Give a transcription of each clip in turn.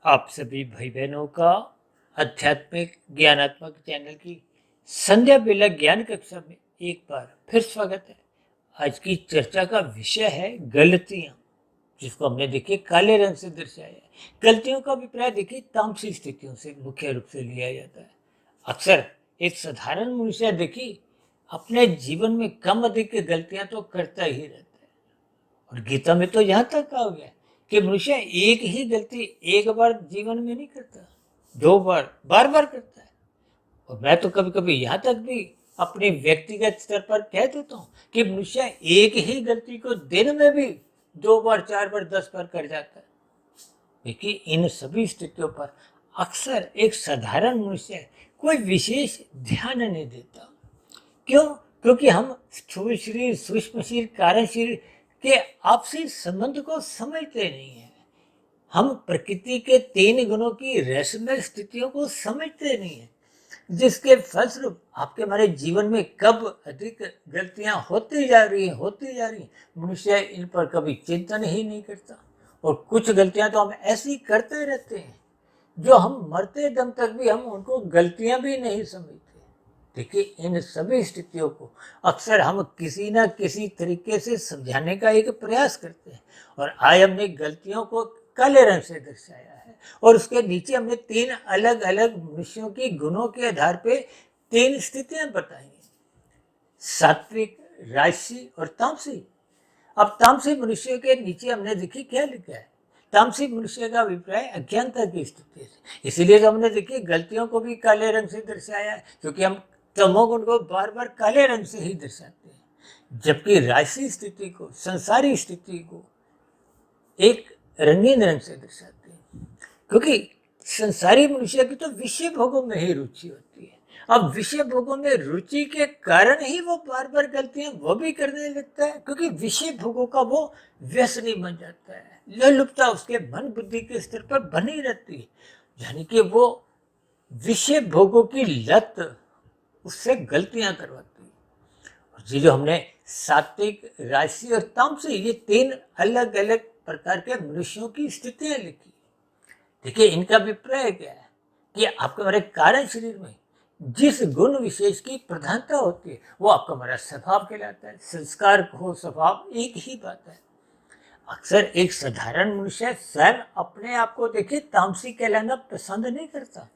आप सभी भाई बहनों का आध्यात्मिक ज्ञानात्मक चैनल की संध्या बेला ज्ञान कक्षा में एक बार फिर स्वागत है। आज की चर्चा का विषय है गलतियां, जिसको हमने देखिए काले रंग से दर्शाया है। गलतियों का अभिप्राय देखिए तामसिक स्थितियों से मुख्य रूप से लिया जाता है। अक्सर एक साधारण मनुष्य देखिए अपने जीवन में कम अधिक गलतियां तो करता ही रहता है। और गीता में तो यहाँ तक कहा गया है कि मनुष्य एक ही गलती एक बार जीवन में नहीं करता, दो बार बार बार करता है। और मैं तो कभी कभी यहाँ तक भी अपने व्यक्तिगत स्तर पर कह देता हूँ कि मनुष्य एक ही गलती को दिन में भी दो बार चार बार 10 बार कर जाता है। देखिए इन सभी स्थितियों पर अक्सर एक साधारण मनुष्य कोई विशेष ध्यान नहीं देता। क्यों? क्योंकि हम स्थूल शरीर, सूक्ष्म शरीर, कारण शरीर के आपसी संबंध को समझते नहीं है। हम प्रकृति के 3 गुणों की रहस्यमय स्थितियों को समझते नहीं है, जिसके फलस्वरूप आपके हमारे जीवन में कब अधिक गलतियां होती जा रही हैं, मनुष्य इन पर कभी चिंतन ही नहीं करता। और कुछ गलतियां तो हम ऐसी करते रहते हैं जो हम मरते दम तक भी हम उनको गलतियां भी नहीं समझते। देखिए इन सभी स्थितियों को अक्सर हम किसी न किसी तरीके से समझाने का एक प्रयास करते हैं। और आज हमने गलतियों को काले रंग से दर्शाया है और उसके नीचे हमने 3 अलग अलग मनुष्यों की गुणों के आधार पे 3 स्थितियां बताई हैं: सात्विक, राजसी और तामसी। अब तामसी मनुष्य के नीचे हमने देखिए क्या लिखा है। तामसी मनुष्य का अभिप्राय अज्ञानता की स्थिति है। इसीलिए तो हमने देखिए गलतियों को भी काले रंग से दर्शाया है, क्योंकि हम तमोगुण को बार बार काले रंग से ही दर्शाते हैं। जबकि राजसी स्थिति को, संसारी स्थिति को एक रंगीन रंग से दर्शाते हैं, क्योंकि संसारी मनुष्य की तो विषय भोगों में ही रुचि होती है। अब विषय भोगों में रुचि के कारण ही वो बार बार गलतियां वो भी करने लगता है, क्योंकि विषय भोगों का वो व्यसनी बन जाता है। लोलुपता उसके मन बुद्धि के स्तर पर बनी रहती है, यानी कि वो विषय भोगों की लत उससे गलतियां करवाती है। जी जो हमने सात्विक, राजसी और तामसी, ये 3 अलग अलग प्रकार के मनुष्यों की स्थितियां लिखी। देखिए इनका अभिप्राय क्या है कि आपके हमारे कारण शरीर में जिस गुण विशेष की प्रधानता होती है वो आपका हमारा स्वभाव कहलाता है। संस्कार हो, स्वभाव एक ही बात है। अक्सर एक साधारण मनुष्य स्वयं अपने आप को देखिए तामसी कहलाना पसंद नहीं करता।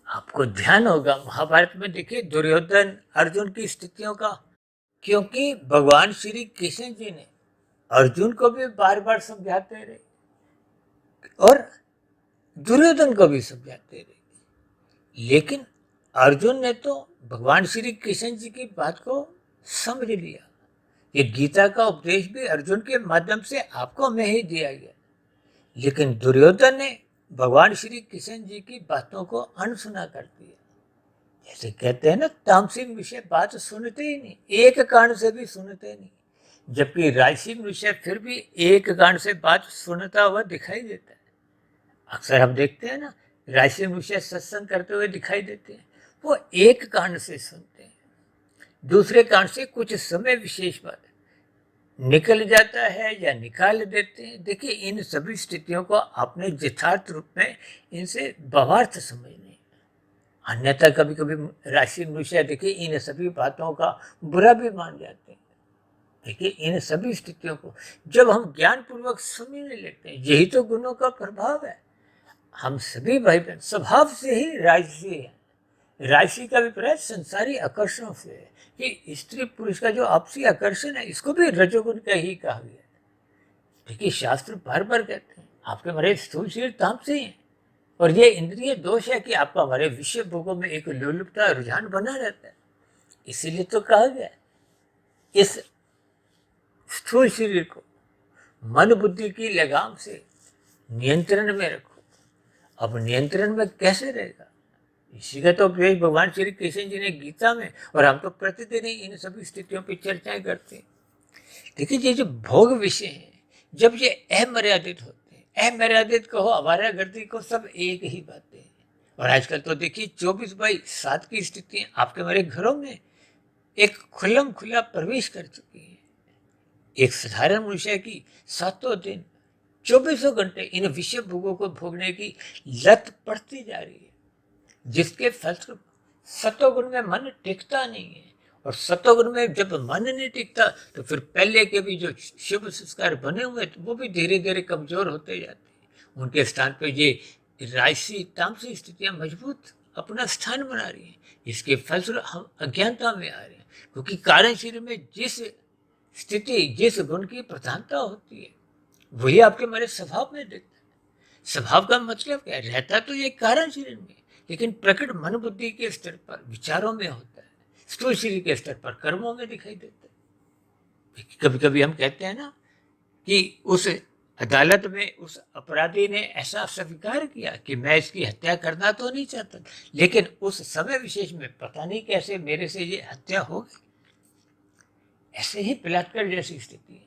आपको ध्यान होगा महाभारत में देखिए दुर्योधन अर्जुन की स्थितियों का, क्योंकि भगवान श्री कृष्ण जी ने अर्जुन को भी बार बार समझाते रहे और दुर्योधन को भी समझाते रहे, लेकिन अर्जुन ने तो भगवान श्री कृष्ण जी की बात को समझ लिया। ये गीता का उपदेश भी अर्जुन के माध्यम से आपको हमें ही दिया गया, लेकिन दुर्योधन ने भगवान श्री कृष्ण जी की बातों को अनसुना कर दिया। जैसे कहते हैं ना, तामसिक विषय बात सुनते ही नहीं, एक कान से भी सुनते नहीं। जबकि राजसी विषय फिर भी एक कान से बात सुनता हुआ दिखाई देता है। अक्सर हम देखते हैं ना, राजसी विषय सत्संग करते हुए दिखाई देते हैं, वो एक कान से सुनते हैं, दूसरे कान से कुछ समय विशेष बात निकल जाता है या निकाल देते हैं। देखिए इन सभी स्थितियों को आपने यथार्थ रूप में इनसे भावार्थ समझने, अन्यथा कभी कभी राशि मनुष्य देखिए इन सभी बातों का बुरा भी मान जाते हैं। देखिए इन सभी स्थितियों को जब हम ज्ञान पूर्वक समझने लगते हैं, यही तो गुणों का प्रभाव है। हम सभी भाई बहन स्वभाव से ही राजसी है। राशि का अभिप्राय संसारी आकर्षणों से है कि स्त्री पुरुष का जो आपसी आकर्षण है, इसको भी रजोगुण का ही कहा गया है। देखिए शास्त्र बार बार कहते हैं आपके हमारे स्थूल शरीर तामसी हैं, और ये इंद्रिय दोष है कि आपका हमारे विषय भोगों में एक लोलुपता रुझान बना रहता है। इसीलिए तो कहा गया है इस स्थूल शरीर को मन बुद्धि की लगाम से नियंत्रण में रखो। अब नियंत्रण में कैसे रहेगा, इसी का तो उपदेश भगवान श्री कृष्ण जी ने गीता में, और हम तो प्रतिदिन ही इन सभी स्थितियों पर चर्चाएं करते हैं। देखिए ये जो भोग विषय हैं, जब ये अमर्यादित होते हैं, अमर्यादित कहो, आवारागर्दी को, सब एक ही बातें हैं। और आजकल तो देखिए 24/7 की स्थिति आपके हमारे घरों में एक खुल्लम खुला प्रवेश कर चुकी है। एक साधारण मनुष्य की 7 दिन 24 घंटे इन विषय भोगों को भोगने की लत पड़ती जा रही है, जिसके फलस्वरूप सतोगुण में मन टिकता नहीं है। और सतोगुण में जब मन नहीं टिकता तो फिर पहले के भी जो शुभ संस्कार बने हुए तो वो भी धीरे धीरे कमजोर होते जाते हैं। उनके स्थान पे ये राजसी तामसी स्थितियां मजबूत अपना स्थान बना रही हैं। इसके फलस्वरूप हम अज्ञानता में आ रहे हैं, क्योंकि कारण शरीर में जिस स्थिति जिस गुण की प्रधानता होती है वही आपके हमारे स्वभाव में दिखता है। स्वभाव का मतलब क्या है? रहता तो ये कारण शरीर में, लेकिन प्रकट मन बुद्धि के स्तर पर विचारों में होता है, स्थूल शरीर के स्तर पर कर्मों में दिखाई देता है। कभी कभी हम कहते हैं ना कि उस अदालत में उस अपराधी ने ऐसा स्वीकार किया कि मैं इसकी हत्या करना तो नहीं चाहता, लेकिन उस समय विशेष में पता नहीं कैसे मेरे से ये हत्या हो गई। ऐसे ही बलात्कार जैसी स्थिति है।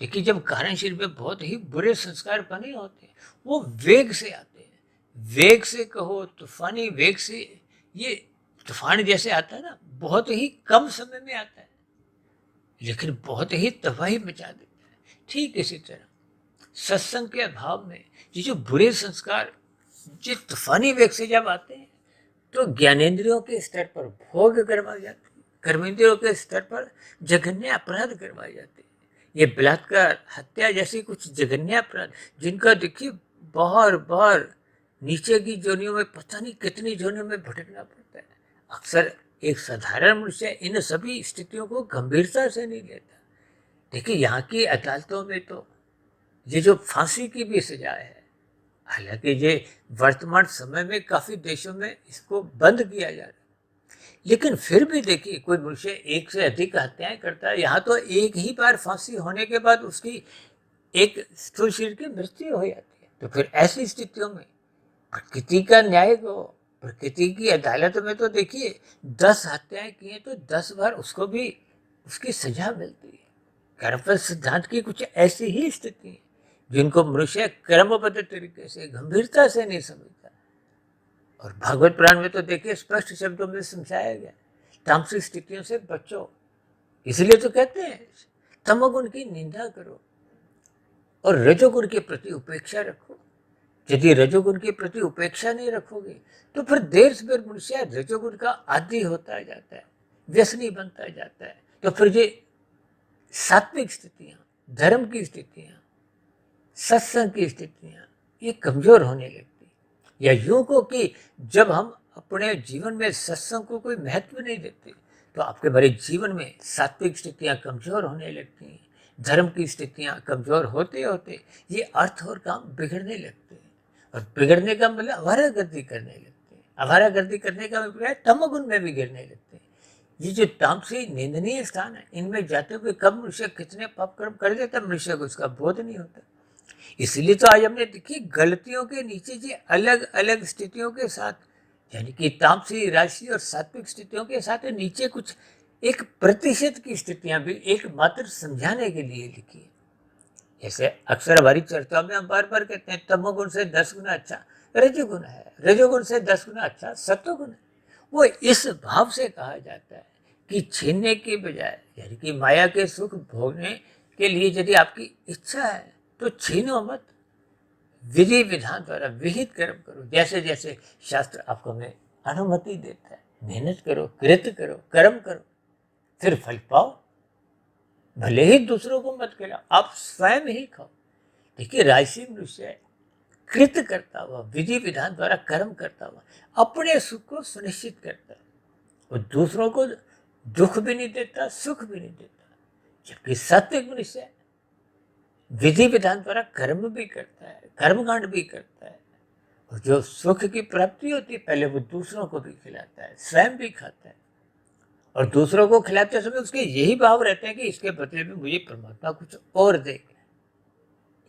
देखिए, जब कारण शरीर में बहुत ही बुरे संस्कार बने होते हैं, वो वेग से आते हैं, वेग से कहो तूफानी वेग से, ये तूफान जैसे आता है ना, बहुत ही कम समय में आता है लेकिन बहुत ही तबाही मचा देता है। ठीक इसी तरह सत्संग के अभाव में ये जो बुरे संस्कार जिस तूफानी वेग से जब आते हैं तो ज्ञानेंद्रियों के स्तर पर भोग करवाए जाते हैं, कर्मेंद्रियों के स्तर पर जघन्य अपराध करवाए जाते हैं। ये बलात्कार, हत्या जैसी कुछ जघन्य अपराध जिनका देखिए बार बार नीचे की जोनियों में पता नहीं कितनी जोनियों में भटकना पड़ता है। अक्सर एक साधारण मनुष्य इन सभी स्थितियों को गंभीरता से नहीं लेता। देखिए, यहाँ की अदालतों में तो ये जो फांसी की भी सजा है, हालांकि ये वर्तमान समय में काफी देशों में इसको बंद किया जा रहा है, लेकिन फिर भी देखिए कोई मनुष्य एक से अधिक हत्याएं करता है, यहाँ तो एक ही बार फांसी होने के बाद उसकी एक स्थूल शरीर की मृत्यु हो जाती है। तो फिर ऐसी स्थितियों में प्रकृति का न्याय को, प्रकृति की अदालत में तो देखिए 10 हत्याएं की हैं तो 10 बार उसको भी उसकी सजा मिलती है। कर्मफल सिद्धांत की कुछ ऐसी ही स्थिति है जिनको मनुष्य क्रमबद्ध तरीके से गंभीरता से नहीं समझता। और भागवत पुराण में तो देखिए स्पष्ट शब्दों में समझाया गया, तामसिक स्थितियों से बचो। इसलिए तो कहते हैं तमोगुण की निंदा करो और रजोगुण के प्रति उपेक्षा रखो। यदि रजोगुण के प्रति उपेक्षा नहीं रखोगे तो फिर देर से देर मनुष्य रजोगुण का आदी होता जाता है, व्यसनी बनता जाता है। तो फिर ये सात्विक स्थितियां, धर्म की स्थितियां, सत्संग की स्थितियां ये कमजोर होने लगती। या यूं को कि जब हम अपने जीवन में सत्संग को कोई महत्व नहीं देते तो आपके बड़े जीवन में सात्विक स्थितियां कमजोर होने लगती हैं, धर्म की स्थितियां कमजोर होते होते ये अर्थ और काम बिगड़ने लगते हैं। और बिगड़ने का मतलब आवारागर्दी करने लगते हैं। आवारागर्दी करने का मतलब तमोगुण में भी गिरने लगते हैं। ये जो तामसी निंदनीय स्थान है, इनमें जाते हुए कब मनुष्य कितने पाप कर्म कर देता मनुष्य को उसका बोध नहीं होता। इसलिए तो आज हमने देखी गलतियों के नीचे जो अलग अलग स्थितियों के साथ, यानी कि तामसी, राजसी और सात्विक स्थितियों के साथ नीचे कुछ एक प्रतिशत की स्थितियां भी एक मात्र समझाने के लिए लिखी है। जैसे अक्सर हमारी चर्चा में हम बार बार कहते हैं तमोगुण से 10 गुना अच्छा रजोगुण है, रजोगुण से 10 गुना अच्छा सत्वगुण है। वो इस भाव से कहा जाता है कि छीनने के बजाय, यानी कि माया के सुख भोगने के लिए यदि आपकी इच्छा है तो छीनो मत, विधि विधान द्वारा विहित कर्म करो। जैसे जैसे शास्त्र आपको में अनुमति देता है, मेहनत करो, कृत करो, कर्म करो, फिर फल पाओ। भले ही दूसरों को मत खिलाओ, आप स्वयं ही खाओ। देखिए, राजसी मनुष्य कृत करता हुआ, विधि विधान द्वारा कर्म करता हुआ अपने सुख को सुनिश्चित करता है और दूसरों को दुख भी नहीं देता, सुख भी नहीं देता। जबकि सात्विक मनुष्य विधि विधान द्वारा कर्म भी करता है, कर्मकांड भी करता है, और जो सुख की प्राप्ति होती है पहले वो दूसरों को भी खिलाता है, स्वयं भी खाता है। और दूसरों को खिलाते समय उसके यही भाव रहते हैं कि इसके बदले में मुझे परमात्मा कुछ और देगा।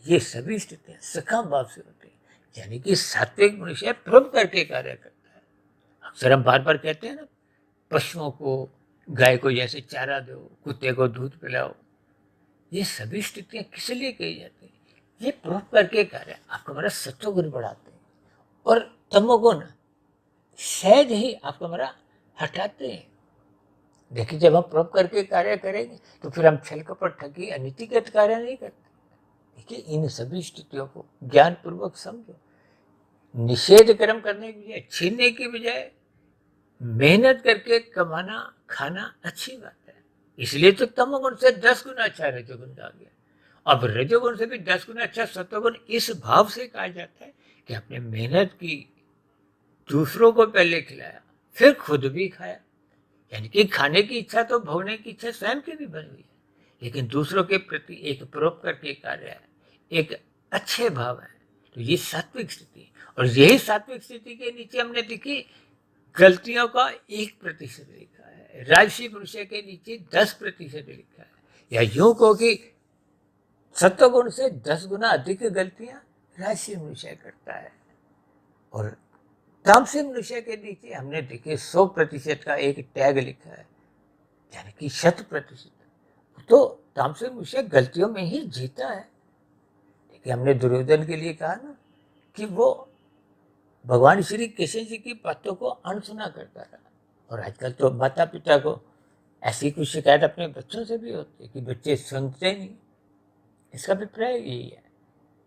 ये सभी स्थितियां सकाम भाव से होती है, यानी कि सात्विक मनुष्य प्रेम करके कार्य करता है। अक्सर हम बार बार कहते हैं ना, पशुओं को, गाय को जैसे चारा दो, कुत्ते को दूध पिलाओ। ये सभी स्थितियां किस लिए कही जाती है? ये प्रेम करके कार्य आपका हमारा सत्वगुण बढ़ाते हैं और तमोगुण सहज ही आपको हमारा हटाते हैं। देखिए, जब हम प्रेम करके कार्य करेंगे तो फिर हम छल कपट, ठगी, अनीतिगत कार्य नहीं करते। देखिए, इन सभी स्थितियों को ज्ञानपूर्वक समझो। निषेध कर्म करने की बजाय, छीनने की बजाय मेहनत करके कमाना खाना अच्छी बात है। इसलिए तो तमोगुण से 10 गुना अच्छा रजोगुण आ गया। अब रजोगुण से भी 10 गुना अच्छा सत्वगुण इस भाव से कहा जाता है कि आपने मेहनत की, दूसरों को पहले खिलाया, फिर खुद भी खाया। यानी कि खाने की इच्छा तो भोगने की इच्छा स्वयं की भी बनी हुई है, लेकिन दूसरों के प्रति एक परोपकार के कार्य है, एक अच्छे भाव है। तो ये सात्विक स्थिति है। और यही सात्विक स्थिति के नीचे हमने देखी गलतियों का 1% लिखा है, राजसी मनुष्य के नीचे 10% लिखा है। या यूं कहो कि सत्वगुण से 10 गुना अधिक गलतियां राजसी मनुष्य करता है। और तामसिक मनुष्य के नीचे हमने देखे 100% का एक टैग लिखा है, यानी कि 100%। तो तामसिक मनुष्य गलतियों में ही जीता है। देखिए, हमने दुर्योधन के लिए कहा ना कि वो भगवान श्री कृष्ण जी की बातों को अनसुना करता रहा। और आजकल तो माता पिता को ऐसी कुछ शिकायत अपने बच्चों से भी होती है कि बच्चे सुनते नहीं। इसका अभिप्राय यही है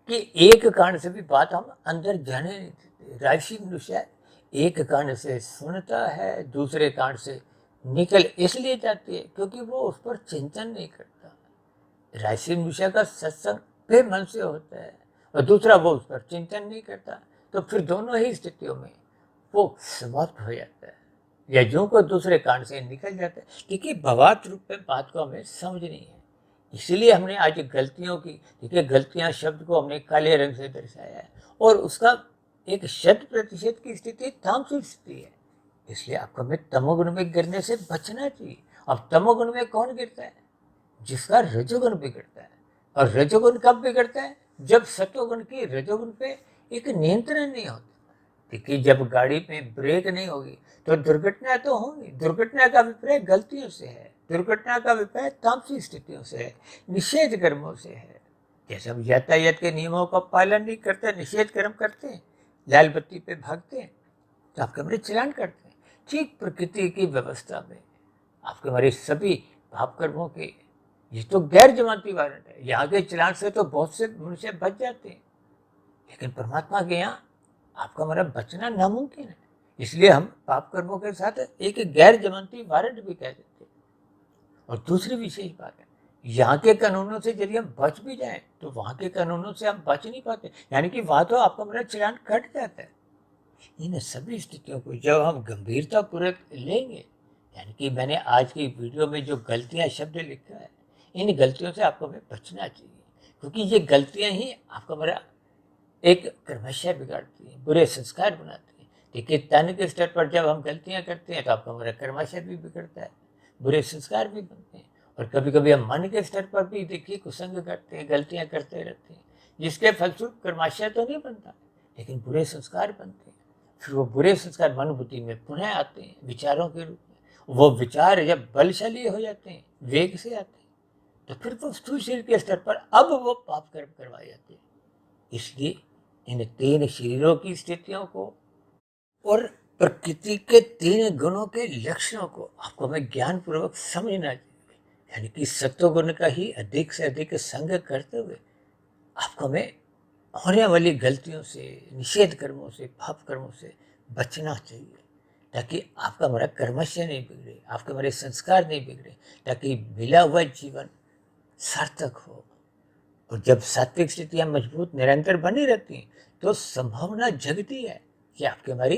कि एक कान से भी बात हम अंदर जाने नहीं देते। राजसी मनुष्य एक कान से सुनता है, दूसरे कान से निकल इसलिए जाती है क्योंकि वो उस पर चिंतन नहीं करता। राजसी मनुष्य का सत्संग बेमन से होता है और दूसरा वो उस पर चिंतन नहीं करता। तो फिर दोनों ही स्थितियों में वो समाप्त हो जाता है या यूं को दूसरे कान से निकल जाता है। देखिए, भवार्थ रूप में बात को हमें समझनी है। इसीलिए हमने आज गलतियों की, देखिए गलतियां शब्द को हमने काले रंग से दर्शाया है और उसका एक 100% की स्थिति तामसिक स्थिति है। इसलिए आपको हमें तमोगुण में गिरने से बचना चाहिए। अब तमोगुण में कौन गिरता है? जिसका रजोगुण बिगड़ता है। और रजोगुण कब बिगड़ता है? जब सत्वगुण की रजोगुण पे एक नियंत्रण नहीं होता। देखिए, जब गाड़ी में ब्रेक नहीं होगी तो दुर्घटना तो होंगी। दुर्घटना का अभिप्राय गलतियों से है, दुर्घटना का अभिप्राय तामसिक स्थितियों से है, निषेध कर्मों से है। जैसे हम यातायात के नियमों का पालन नहीं करते, निषेध कर्म करते हैं, लाल बत्ती पे भागते हैं तो आपके हमारे चलान करते हैं। ठीक प्रकृति की व्यवस्था में आपके हमारे सभी पाप कर्मों के, ये तो गैर जमानती वारंट है। यहाँ के चलान से तो बहुत से मनुष्य बच जाते हैं, लेकिन परमात्मा के यहाँ आपका हमारा बचना नामुमकिन है। इसलिए हम पाप कर्मों के साथ एक गैर जमानती वारंट भी कह देते हैं। और दूसरी विशेष बात है, यहाँ के कानूनों से यदि हम बच भी जाएं तो वहाँ के कानूनों से हम बच नहीं पाते, यानी कि वहाँ तो आपका हमारा चलान कट जाता है। इन सभी स्थितियों को जब हम गंभीरतापूर्वक लेंगे, यानी कि मैंने आज की वीडियो में जो गलतियां शब्द लिखा है, इन गलतियों से आपको हमें बचना चाहिए, क्योंकि ये गलतियां ही आपका हमारा एक क्रमशः बिगाड़ती है, बुरे संस्कार बनाती है। देखिए, तन के स्तर पर जब हम गलतियां करते हैं तो आपका हमारा क्रमशः भी बिगड़ता है, बुरे संस्कार भी बनते हैं। और कभी कभी हम मन के स्तर पर भी देखिए कुसंग करते हैं, गलतियां करते रहते हैं, जिसके फलस्वरूप कर्माशय तो नहीं बनता, लेकिन बुरे संस्कार बनते हैं। फिर वो बुरे संस्कार मन बुद्धि में पुनः आते हैं विचारों के रूप में। वो विचार जब बलशाली हो जाते हैं, वेग से आते हैं, तो फिर वो स्थूल शरीर के स्तर पर अब वो पाप कर्म करवाए जाते हैं। इसलिए इन 3 शरीरों की स्थितियों को और प्रकृति के 3 गुणों के लक्षणों को आपको हमें ज्ञान पूर्वक समझना चाहिए। यानी कि सत्वगुण का ही अधिक से अधिक संग करते हुए आपको हमें होने वाली गलतियों से, निषेध कर्मों से, पाप कर्मों से बचना चाहिए, ताकि आपका हमारा कर्मशय नहीं बिगड़े, आपके हमारे संस्कार नहीं बिगड़े, ताकि मिला हुआ जीवन सार्थक हो। और जब सात्विक स्थितियां मजबूत निरंतर बनी रहती हैं तो संभावना जगती है कि आपकी हमारी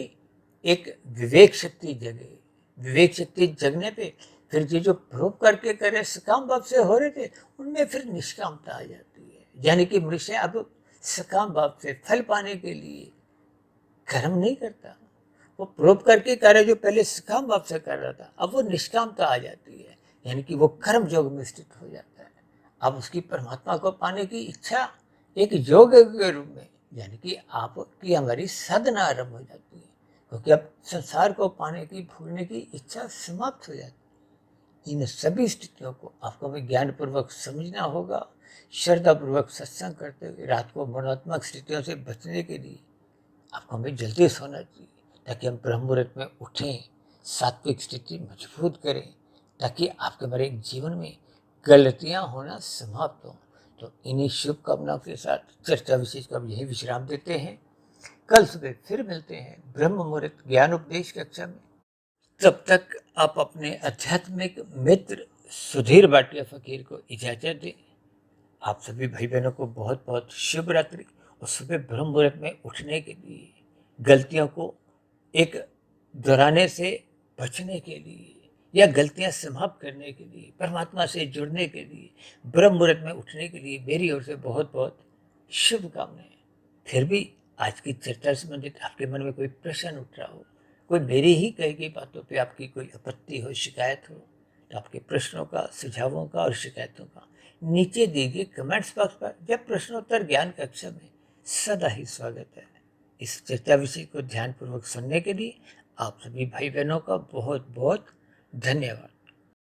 एक विवेक शक्ति जगे। विवेक शक्ति जगने पे फिर ये जो प्रोप करके करे सकाम भाव से हो रहे थे, उनमें फिर निष्कामता आ जाती है। यानी कि मनुष्य अब सकाम भाव से फल पाने के लिए कर्म नहीं करता। वो प्रोप करके कार्य जो पहले सकाम भाव से कर रहा था, अब वो निष्कामता आ जाती है, यानी कि वो कर्म योग में स्थित हो जाता है। अब उसकी परमात्मा को पाने की इच्छा एक योग के रूप में, यानी कि आपकी हमारी साधना आरंभ हो जाती है, क्योंकि अब संसार को पाने की, भूलने की इच्छा समाप्त हो जाती है। इन सभी स्थितियों को आपको हमें ज्ञानपूर्वक समझना होगा। श्रद्धापूर्वक सत्संग करते हुए रात को मनोत्मक स्थितियों से बचने के लिए आपको हमें जल्दी सोना चाहिए, ताकि हम ब्रह्म मुहूर्त में उठें, सात्विक स्थिति मजबूत करें, ताकि आपके हमारे जीवन में गलतियां होना समाप्त हो। तो इन्हीं शुभकामनाओं के साथ चर्चा विशेष का यही विश्राम देते हैं। कल सुबह फिर मिलते हैं ब्रह्म मुहूर्त ज्ञान उपदेश कक्षा में। तब तक आप अपने आध्यात्मिक मित्र सुधीर भाटिया फकीर को इजाजत दें। आप सभी भाई बहनों को बहुत बहुत शुभ रात्रि। और सुबह ब्रह्म मुहूर्त में उठने के लिए, गलतियों को एक दोहराने से बचने के लिए या गलतियां समाप्त करने के लिए, परमात्मा से जुड़ने के लिए, ब्रह्म मुहूर्त में उठने के लिए मेरी ओर से बहुत बहुत शुभकामनाएं। फिर भी आज की चर्चा से संबंधित आपके मन में कोई प्रश्न उठ रहा हो, कोई मेरी ही कही गई बातों पे आपकी कोई आपत्ति हो, शिकायत हो, तो आपके प्रश्नों का, सुझावों का और शिकायतों का नीचे दिए गए कमेंट्स बॉक्स पर या प्रश्नोत्तर ज्ञान कक्षा में सदा ही स्वागत है। इस चर्चा विषय को ध्यानपूर्वक सुनने के लिए आप सभी भाई बहनों का बहुत बहुत धन्यवाद।